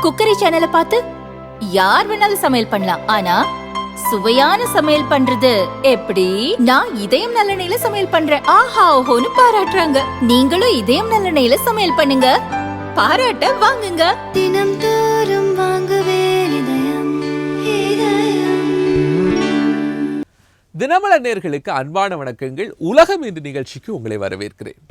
Cookery சேனலை பார்த்து யார் வேணாலும் சமையல் பண்ணலாம். ஆனா சுவையான சமையல் பண்றது எப்படி? நான் இதயம் நல்லெண்ணெயில சமையல் பண்றேன். ஆஹா ஓஹோன்னு பாராட்டுறாங்க. நீங்களும் இதயம் நல்லெண்ணெயில சமையல் பண்ணுங்க, பாராட்ட வாங்குங்க. தினம் தோறும் வாங்குவே இதயம் இதயம். தினமலர் நேயர்களுக்கு அன்பான வணக்கங்கள். உலகம் இன்று நிகழ்ச்சிக்கு உங்களை வரவேற்கிறேன்.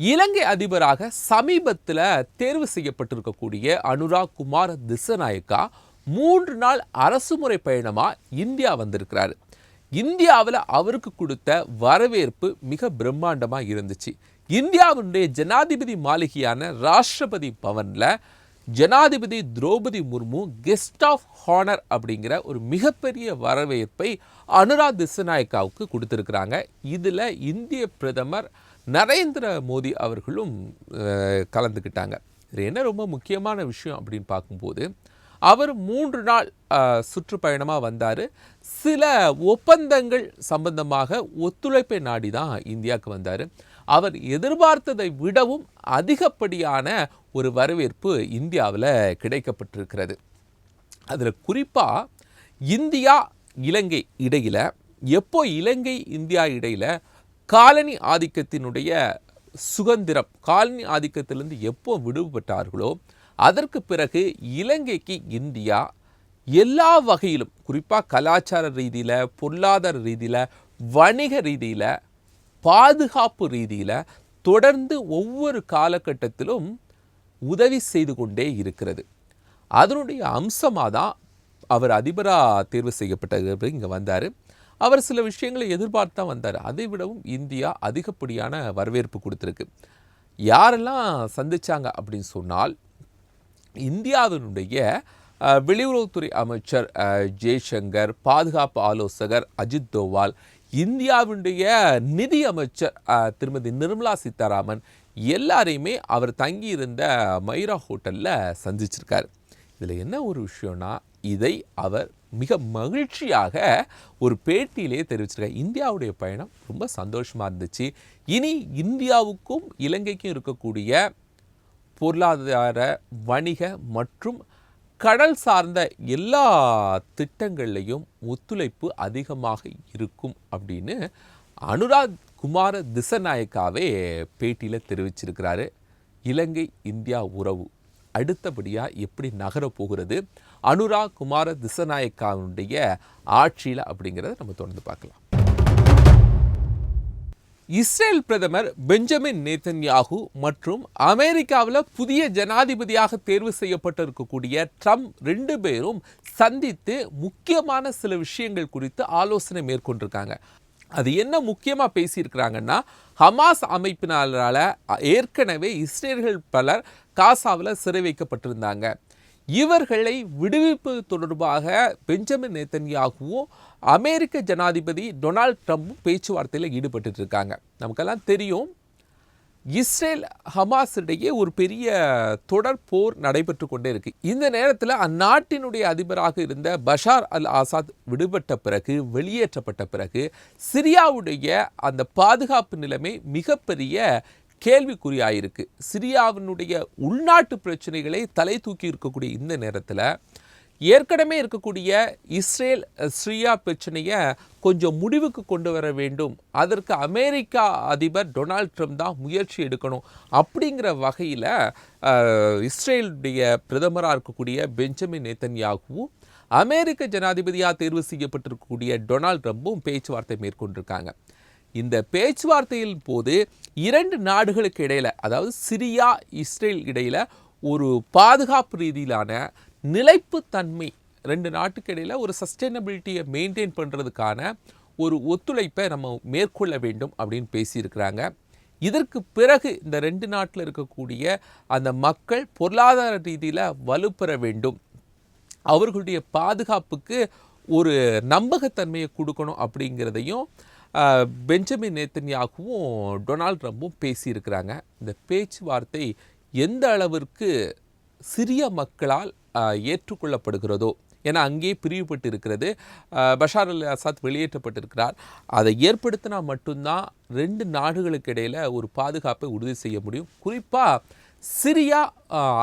இலங்கை அதிபராக சமீபத்தில் தேர்வு செய்யப்பட்டிருக்கக்கூடிய அனுராக் குமார திசநாயக்கா 3 நாள் அரசுமுறை பயணமாக இந்தியா வந்திருக்கிறாரு. இந்தியாவில் அவருக்கு கொடுத்த வரவேற்பு மிக பிரம்மாண்டமாக இருந்துச்சு. இந்தியாவுடைய ஜனாதிபதி மாளிகையான ராஷ்டிரபதி பவனில் ஜனாதிபதி Droupadi Murmu guest of honour அப்படிங்கிற ஒரு மிகப்பெரிய வரவேற்பை அனுராக் திசநாயக்காவுக்கு கொடுத்துருக்குறாங்க. இதில் இந்திய பிரதமர் நரேந்திர மோடி அவர்களும் கலந்துக்கிட்டாங்க. இது என்ன ரொம்ப முக்கியமான விஷயம் அப்படின்னு பார்க்கும்போது, அவர் 3 நாள் சுற்றுப்பயணமாக வந்தார். சில ஒப்பந்தங்கள் சம்பந்தமாக ஒத்துழைப்பை நாடி தான் இந்தியாவுக்கு வந்தார். அவர் எதிர்பார்த்ததை விடவும் அதிகப்படியான ஒரு வரவேற்பு இந்தியாவில் கிடைக்கப்பட்டிருக்கிறது. அதில் குறிப்பாக இந்தியா இலங்கை இடையில் எப்போ இலங்கை இந்தியா இடையில் காலனி ஆதிக்கத்தினுடைய சுதந்திரம், காலனி ஆதிக்கத்திலிருந்து எப்போ விடுபட்டார்களோ அதற்கு பிறகு இலங்கைக்கு இந்தியா எல்லா வகையிலும், குறிப்பாக கலாச்சார ரீதியில், பொருளாதார ரீதியில், வணிக ரீதியில், பாதுகாப்பு ரீதியில் தொடர்ந்து ஒவ்வொரு காலகட்டத்திலும் உதவி செய்து கொண்டே இருக்கிறது. அதனுடைய அம்சமாக தான் அவர் அதிபராக தேர்வு செய்யப்பட்ட இங்கே வந்தார். அவர் சில விஷயங்களை எதிர்பார்த்து தான் வந்தார். அதை விடவும் இந்தியா அதிகப்படியான வரவேற்பு கொடுத்துருக்கு. யாரெல்லாம் சந்தித்தாங்க அப்படின்னு சொன்னால், இந்தியாவினுடைய வெளியுறவுத்துறை அமைச்சர் ஜெய்சங்கர், பாதுகாப்பு ஆலோசகர் அஜித் தோவால், இந்தியாவினுடைய நிதி அமைச்சர் திருமதி நிர்மலா சீதாராமன் எல்லாரையுமே அவர் தங்கியிருந்த மைரா ஹோட்டலில் சந்திச்சிருக்கார். இதில் என்ன ஒரு விஷயம்னா, இதை அவர் மிக மகிழ்ச்சியாக ஒரு பேட்டியிலே தெரிவிச்சிருக்கார். இந்தியாவுடைய பயணம் ரொம்ப சந்தோஷமாக இருந்துச்சு. இனி இந்தியாவுக்கும் இலங்கைக்கும் இருக்கக்கூடிய பொருளாதார, வணிக மற்றும் கடல் சார்ந்த எல்லா திட்டங்கள்லையும் ஒத்துழைப்பு அதிகமாக இருக்கும் அப்படின்னு அனுராக் குமார திசநாயக்காவே பேட்டியில் தெரிவிச்சிருக்கிறாரு. இலங்கை இந்தியா உறவு அடுத்தபடியாக எப்படி நகரப் போகிறது அனுராக் குமார திசநாயக்காவுடைய ஆட்சியில் அப்படிங்கிறத நம்ம தொடர்ந்து பார்க்கலாம். இஸ்ரேல் பிரதமர் பெஞ்சமின் நேதன்யாகு மற்றும் அமெரிக்காவில் புதிய ஜனாதிபதியாக தேர்வு செய்யப்பட்டிருக்கக்கூடிய ட்ரம்ப் 2 பேரும் சந்தித்து முக்கியமான சில விஷயங்கள் குறித்து ஆலோசனை மேற்கொண்டிருக்காங்க. அது என்ன முக்கியமாக பேசியிருக்கிறாங்கன்னா, ஹமாஸ் அமைப்பினரால் ஏற்கனவே இஸ்ரேலர்கள் பலர் காசாவில் சிறை வைக்கப்பட்டிருந்தாங்க. இவர்களை விடுவிப்பது தொடர்பாக பெஞ்சமின் நேதன்யாகுவும் அமெரிக்க ஜனாதிபதி டொனால்ட் ட்ரம்ப்பும் பேச்சுவார்த்தையில் ஈடுபட்டு இருக்காங்க. நமக்கெல்லாம் தெரியும், இஸ்ரேல் ஹமாஸ் இடையே ஒரு பெரிய தொடர் போர் நடைபெற்று கொண்டே இருக்கு. இந்த நேரத்தில் அந்நாட்டினுடைய அதிபராக இருந்த பஷார் அல் ஆசாத் விடுபட்ட பிறகு, வெளியேற்றப்பட்ட பிறகு சிரியாவுடைய அந்த பாதுகாப்பு நிலைமை மிகப்பெரிய கேள்விக்குறியாயிருக்கு. சிரியாவினுடைய உள்நாட்டு பிரச்சனைகளை தலை தூக்கி இருக்கக்கூடிய இந்த நேரத்தில் ஏற்கனவே இருக்கக்கூடிய இஸ்ரேல் சிரியா பிரச்சனையை கொஞ்சம் முடிவுக்கு கொண்டு வர வேண்டும், அதற்கு அமெரிக்கா அதிபர் டொனால்ட் ட்ரம்ப் தான் முயற்சி எடுக்கணும் அப்படிங்கிற வகையில் இஸ்ரேலுடைய பிரதமராக இருக்கக்கூடிய பெஞ்சமின் நேதன்யாகுவும் அமெரிக்க ஜனாதிபதியாக தேர்வு செய்யப்பட்டிருக்கக்கூடிய டொனால்ட் ட்ரம்பும் பேச்சுவார்த்தை மேற்கொண்டிருக்காங்க. இந்த பேச்சுவார்த்தையின் போது 2 நாடுகளுக்கு இடையில், அதாவது சிரியா இஸ்ரேல் இடையில் ஒரு பாதுகாப்பு ரீதியிலான நிலைப்புத்தன்மை, 2 நாட்டுக்கு இடையில் ஒரு சஸ்டைனபிலிட்டியை மெயின்டைன் பண்ணுறதுக்கான ஒரு ஒத்துழைப்பை நம்ம மேற்கொள்ள வேண்டும் அப்படின்னு பேசியிருக்கிறாங்க. இதற்கு பிறகு இந்த 2 நாட்டில் இருக்கக்கூடிய அந்த மக்கள் பொருளாதார ரீதியில் வலுப்பெற வேண்டும், அவர்களுடைய பாதுகாப்புக்கு ஒரு நம்பகத்தன்மையை கொடுக்கணும் அப்படிங்கிறதையும் பெஞ்சமின் நேதன்யாகுவும் டொனால்ட் ட்ரம்பும் பேசியிருக்கிறாங்க. இந்த பேச்சுவார்த்தை எந்த அளவிற்கு சிறிய மக்களால் ஏற்றுக்கொள்ளப்படுகிறதோ, ஏன்னா அங்கே பிரிவுபட்டு இருக்கிறது. Bashar al Azad வெளியேற்றப்பட்டிருக்கிறார். அதை ஏற்படுத்தினா மட்டும்தான் 2 நாடுகளுக்கு இடையில் ஒரு பாதுகாப்பை உறுதி செய்ய முடியும். குறிப்பாக சிரியா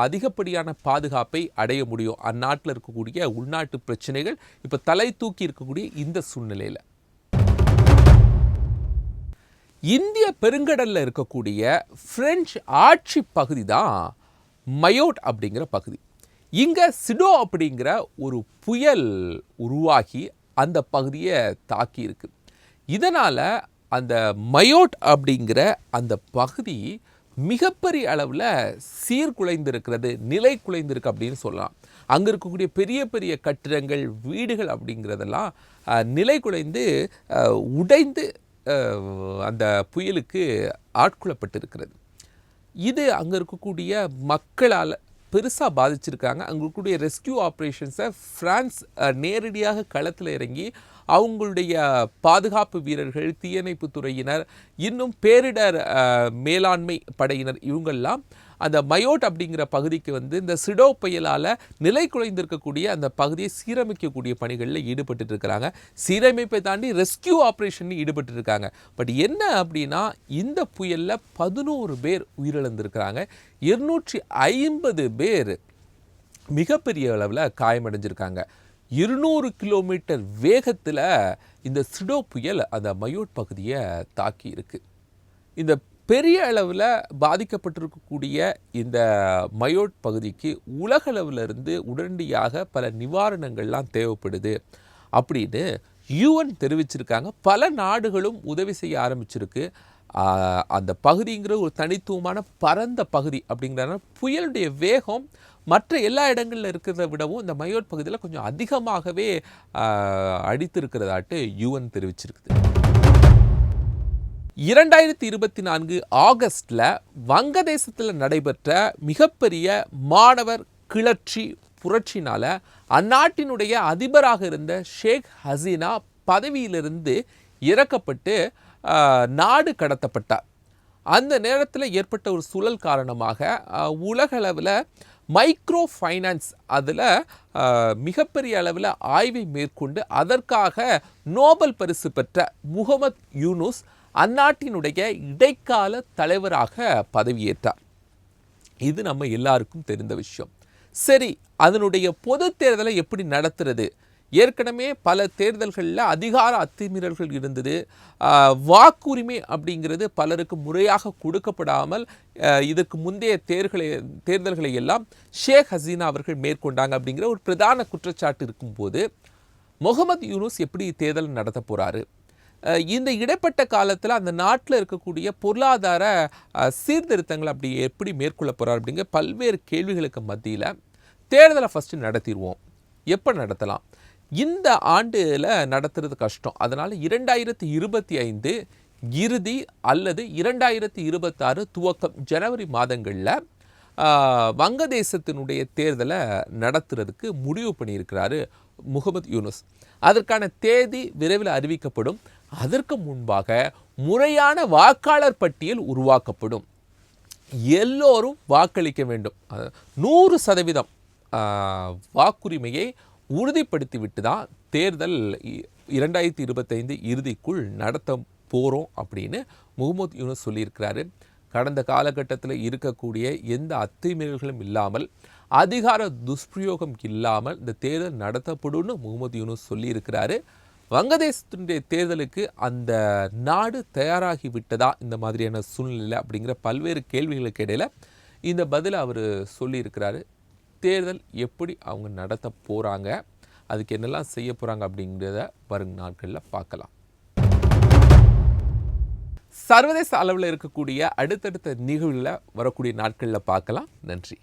அதிகப்படியான பாதுகாப்பை அடைய முடியும். அந்நாட்டில் இருக்கக்கூடிய உள்நாட்டு பிரச்சனைகள் இப்போ தலை தூக்கி இருக்கக்கூடிய இந்த சூழ்நிலையில் இந்திய பெருங்கடலில் இருக்கக்கூடிய பிரெஞ்சு ஆட்சி பகுதி தான் மயோட் அப்படிங்கிற பகுதி. இங்கே சிடோ அப்படிங்கிற ஒரு புயல் உருவாகி அந்த பகுதியை தாக்கி இருக்கு. இதனால் அந்த மயோட் அப்படிங்கிற அந்த பகுதி மிகப்பெரிய அளவில் சீர்குலைந்திருக்கிறது, நிலை குலைந்திருக்கு அப்படின்னு சொல்லலாம். அங்கே இருக்கக்கூடிய பெரிய பெரிய கட்டிடங்கள், வீடுகள் அப்படிங்கிறதெல்லாம் நிலை குலைந்து உடைந்து அந்த புயலுக்கு ஆட்கொள்ளப்பட்டிருக்கிறது. இது அங்கே இருக்கக்கூடிய மக்களால் பெருசாக பாதிச்சிருக்காங்க. அங்கே இருக்கக்கூடிய ரெஸ்கியூ ஆப்ரேஷன்ஸை ஃப்ரான்ஸ் நேரடியாக களத்தில் இறங்கி அவங்களுடைய பாதுகாப்பு வீரர்கள், தீயணைப்பு துறையினர், இன்னும் பேரிடர் மேலாண்மை படையினர் இவங்கெல்லாம் அந்த மயோட் அப்படிங்கிற பகுதிக்கு இந்த சிடோ புயலால் நிலை குலைந்திருக்கக்கூடிய அந்த பகுதியை சீரமைக்கக்கூடிய பணிகளில் ஈடுபட்டு இருக்கிறாங்க. சீரமைப்பை தாண்டி ரெஸ்கியூ ஆப்ரேஷன் ஈடுபட்டு இருக்காங்க. பட் என்ன அப்படின்னா, இந்த புயலில் 11 பேர் உயிரிழந்திருக்கிறாங்க. 250 பேர் மிகப்பெரிய அளவில் காயமடைஞ்சிருக்காங்க. 200 கிலோமீட்டர் வேகத்தில் இந்த சிடோ புயல் அந்த மயோட் பகுதியை தாக்கி இருக்கு. இந்த பெரிய அளவில் பாதிக்கப்பட்டிருக்கக்கூடிய இந்த மயோட் பகுதிக்கு உலகளவில் இருந்து உடனடியாக பல நிவாரணங்கள்லாம் தேவைப்படுது அப்படின்னு UN தெரிவிச்சிருக்காங்க. பல நாடுகளும் உதவி செய்ய ஆரம்பிச்சிருக்கு. அந்த பகுதிங்கிற ஒரு தனித்துவமான பரந்த பகுதி அப்படிங்கிறதுனால புயலுடைய வேகம் மற்ற எல்லா இடங்களில் இருக்கிறத விடவும் இந்த மயோட் பகுதியில் கொஞ்சம் அதிகமாகவே அடித்திருக்கிறதாட்டு UN தெரிவிச்சிருக்குது. 2024 ஆகஸ்டில் வங்கதேசத்தில் நடைபெற்ற மிகப்பெரிய மாணவர் கிளர்ச்சி புரட்சினால் அந்நாட்டினுடைய அதிபராக இருந்த ஷேக் ஹசீனா பதவியிலிருந்து இறக்கப்பட்டு நாடு கடத்தப்பட்டார். அந்த நேரத்தில் ஏற்பட்ட ஒரு சூழல் காரணமாக உலகளவில் மைக்ரோ ஃபைனான்ஸ் அதில் மிகப்பெரிய அளவில் ஆய்வை மேற்கொண்டு அதற்காக நோபல் பரிசு பெற்ற முகமது யூனுஸ் அந்நாட்டினுடைய இடைக்கால தலைவராக பதவியேற்றார். இது நம்ம எல்லாருக்கும் தெரிந்த விஷயம். சரி, அதனுடைய பொது தேர்தலை எப்படி நடத்துறது? ஏற்கனவே பல தேர்தல்களில் அதிகார அத்துமீறல்கள் இருந்தது. வாக்குரிமை அப்படிங்கிறது பலருக்கு முறையாக கொடுக்கப்படாமல் இதற்கு முந்தைய தேர்தல்களை எல்லாம் ஷேக் ஹசீனா அவர்கள் மேற்கொண்டாங்க அப்படிங்கிற ஒரு பிரதான குற்றச்சாட்டு இருக்கும்போது முகமது யூனுஸ் எப்படி தேர்தல் நடத்த போகிறாரு? இந்த இடைப்பட்ட காலத்தில் அந்த நாட்டில் இருக்கக்கூடிய பொருளாதார சீர்திருத்தங்கள் அப்படி எப்படி மேற்கொள்ள போகிறார் அப்படிங்கிற பல்வேறு கேள்விகளுக்கு மத்தியில் தேர்தலை ஃபஸ்ட்டு நடத்திடுவோம். எப்போ நடத்தலாம்? இந்த ஆண்டில் நடத்துறது கஷ்டம். அதனால் 2025 இறுதி அல்லது 2026 துவக்கம் ஜனவரி மாதங்களில் வங்கதேசத்தினுடைய தேர்தலை நடத்துறதுக்கு முடிவு பண்ணியிருக்கிறாரு முகமது யூனுஸ். அதற்கான தேதி விரைவில் அறிவிக்கப்படும். அதற்கு முன்பாக முறையான வாக்காளர் பட்டியல் உருவாக்கப்படும். எல்லோரும் வாக்களிக்க வேண்டும். 100% வாக்குரிமையை உறுதிப்படுத்திவிட்டு தான் தேர்தல் 2025 இறுதிக்குள் நடத்த போகிறோம் அப்படின்னு முகமது யூனுஸ் சொல்லியிருக்கிறாரு. கடந்த காலகட்டத்தில் இருக்கக்கூடிய எந்த அத்துமீறல்களும் இல்லாமல், அதிகார துஷ்பிரயோகம் இல்லாமல் இந்த தேர்தல் நடத்தப்படும்னு முகமது யூனுஸ் சொல்லியிருக்கிறாரு. வங்கதேசத்தினுடைய தேர்தலுக்கு அந்த நாடு தயாராகி விட்டதா இந்த மாதிரியான சூழ்நிலை அப்படிங்கிற பல்வேறு கேள்விகளுக்கு இடையில் இந்த பதிலை அவர் சொல்லியிருக்கிறாரு. தேர்தல் எப்படி அவங்க நடத்த போகிறாங்க, அதுக்கு என்னெல்லாம் செய்ய போகிறாங்க அப்படிங்கிறத வரும் நாட்களில் பார்க்கலாம். சர்வதேச அளவில் இருக்கக்கூடிய அடுத்தடுத்த நிகழ்வுகளை வரக்கூடிய நாட்களில் பார்க்கலாம். நன்றி.